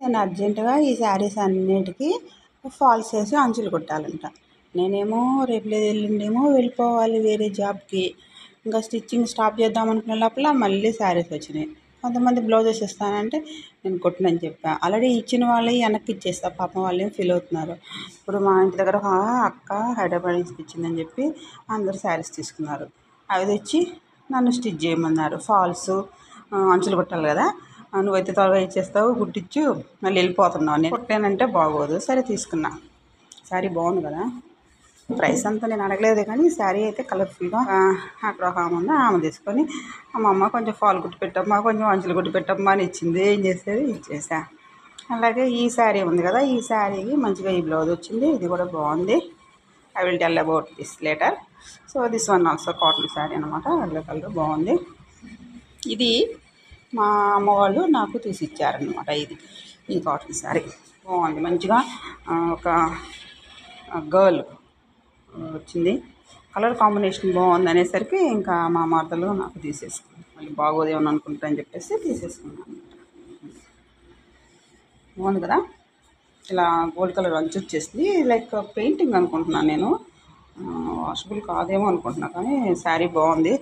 నేను అర్జెంటుగా ఈ శారీస్ అన్నిటికీ ఫాల్స్ వేసి అంచులు కుట్టాలంట. నేనేమో రేపు లేదు ఎల్లుండేమో వెళ్ళిపోవాలి వేరే జాబ్కి. ఇంకా స్టిచ్చింగ్ స్టాప్ చేద్దాం అనుకునే లోపల మళ్ళీ శారీస్ వచ్చినాయి. కొంతమంది బ్లౌజెస్ ఇస్తానంటే నేను కుట్టనని చెప్పా. ఆల్రెడీ ఇచ్చిన వాళ్ళవి వెనక్కి ఇచ్చేస్తా. పాపం వాళ్ళు ఏం ఫీల్ అవుతున్నారు. ఇప్పుడు మా ఇంటి దగ్గర ఒక అక్క హైదరాబాద్ నుంచి తెచ్చిందని చెప్పి అందరు శారీస్ తీసుకున్నారు. అవి తెచ్చి నన్ను స్టిచ్ చేయమన్నారు. ఫాల్స్ అంచులు కుట్టాలి కదా, నువ్వైతే త్వరగా ఇచ్చేస్తావు, కుట్టించు, మళ్ళీ వెళ్ళిపోతున్నావు. నేను కుట్టానంటే బాగోదు. సరే తీసుకున్నా. శారీ బాగుంది కదా. ప్రైస్ అంతా నేను అడగలేదు కానీ శారీ అయితే కలర్ఫుల్గా. అక్కడ ఒక ఆమె ఉంది, ఆమె తీసుకొని మా అమ్మ కొంచెం ఫాల్ కుట్టి పెట్టమ్మా, కొంచెం అంచులు కుట్టి పెట్టమ్మా అని ఇచ్చింది. ఏం చేసేది ఇచ్చేసా. అలాగే ఈ శారీ ఉంది కదా, ఈ శారీకి మంచిగా ఈ బ్లౌజ్ వచ్చింది. ఇది కూడా బాగుంది. I will tell about this later. So this one also cotton sari అనమాట. ఎల్లో కలర్ బాగుంది. ఇది మా అమ్మ వాళ్ళు నాకు తీసి ఇచ్చారనమాట. ఈ కాటన్ శారీ బాగుంది. మంచిగా ఒక గర్ల్ వచ్చింది. కలర్ కాంబినేషన్ బాగుంది అనేసరికి ఇంకా మా మాటలు నాకు తీసేసుకున్నాను. మళ్ళీ బాగోదేమని అనుకుంటా అని చెప్పేసి తీసేసుకున్నాను అనమాట. బాగుంది కదా. ఇలా గోల్డ్ కలర్ అంచు వచ్చేసింది. లైక్ పెయింటింగ్ అనుకుంటున్నాను నేను. వాషబుల్ కాదేమో అనుకుంటున్నా కానీ శారీ బాగుంది.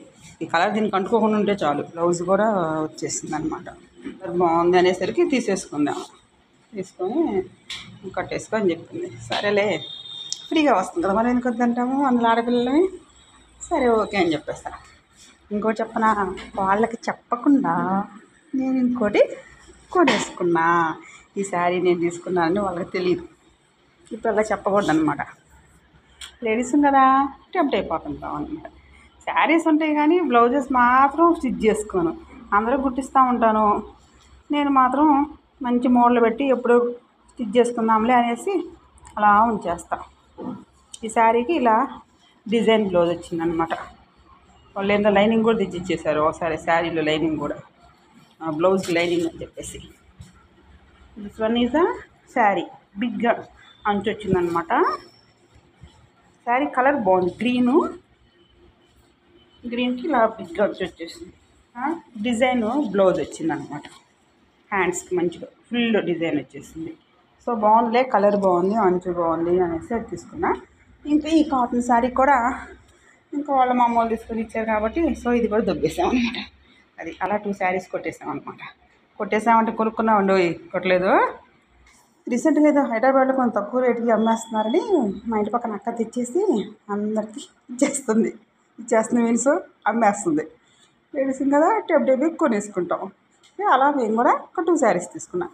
ఈ కలర్ దీనికి అంటుకోకుండా ఉంటే చాలు. బ్లౌజ్ కూడా వచ్చేసింది అనమాట. కలర్ బాగుంది అనేసరికి తీసుకొని కట్టేసుకో అని చెప్పింది. సరేలే, ఫ్రీగా వస్తుంది కదా, మరి ఎందుకు వద్దంటాము అందులో ఆడపిల్లలని. సరే ఓకే అని చెప్పేస్తా. ఇంకోటి చెప్పనా, వాళ్ళకి చెప్పకుండా నేను ఇంకోటి కొనేసుకున్నా. ఈ శారీ నేను తీసుకున్నానని వాళ్ళకి తెలియదు. ఇప్పుడు అలా చెప్పకూడదు అనమాట. లేడీస్ కదా, టెంప్ట్ అయిపోతుంటాం అనమాట. శారీస్ ఉంటాయి కానీ బ్లౌజెస్ మాత్రం స్టిచ్ చేసుకోను. అందరూ కుట్టిస్తూ ఉంటాను, నేను మాత్రం మంచి మోడల్ పెట్టి ఎప్పుడు స్టిచ్ చేసుకుందాంలే అనేసి అలా ఉంచేస్తా. ఈ శారీకి ఇలా డిజైన్ బ్లౌజ్ వచ్చిందనమాట. వాళ్ళు ఏందో లైనింగ్ కూడా తెచ్చిచ్చేసారు ఒకసారి. శారీలో లైనింగ్ కూడా, బ్లౌజ్ లైనింగ్ అని చెప్పేసి. This one is a sari. బిగ్గా అంచు వచ్చిందనమాట. శారీ కలర్ బాగుంది. గ్రీన్కి ఇలా బిగ్గా అంచు వచ్చేసింది. డిజైన్ బ్లౌజ్ వచ్చిందనమాట. హ్యాండ్స్కి మంచిగా ఫుల్ డిజైన్ వచ్చేసింది. సో బాగుందిలే, కలర్ బాగుంది, అంచు బాగుంది అనేసి అది తీసుకున్నా. ఇంకా ఈ కాటన్ శారీ కూడా ఇంకా వాళ్ళ మా అమ్మ వాళ్ళు తీసుకొని ఇచ్చారు కాబట్టి సో ఇది కూడా దొబ్బేసాం అనమాట. అది అలా 2 శారీస్ కొట్టేసాం అనమాట. కొట్టేసామంటే కొనుక్కున్నామండి, కొట్టలేదు. రీసెంట్గా ఏదో హైదరాబాద్లో కొంచెం తక్కువ రేటుకి అమ్మేస్తున్నారని మా ఇంటి పక్కన అక్క తెచ్చేసి అందరికీ ఇచ్చేస్తుంది మీన్స్ అమ్మేస్తుంది. తెలిసింది కదా, టెంప్ట్ కొనేసుకుంటాం. అలా మేము కూడా ఒక 2 శారీస్ తీసుకున్నాం.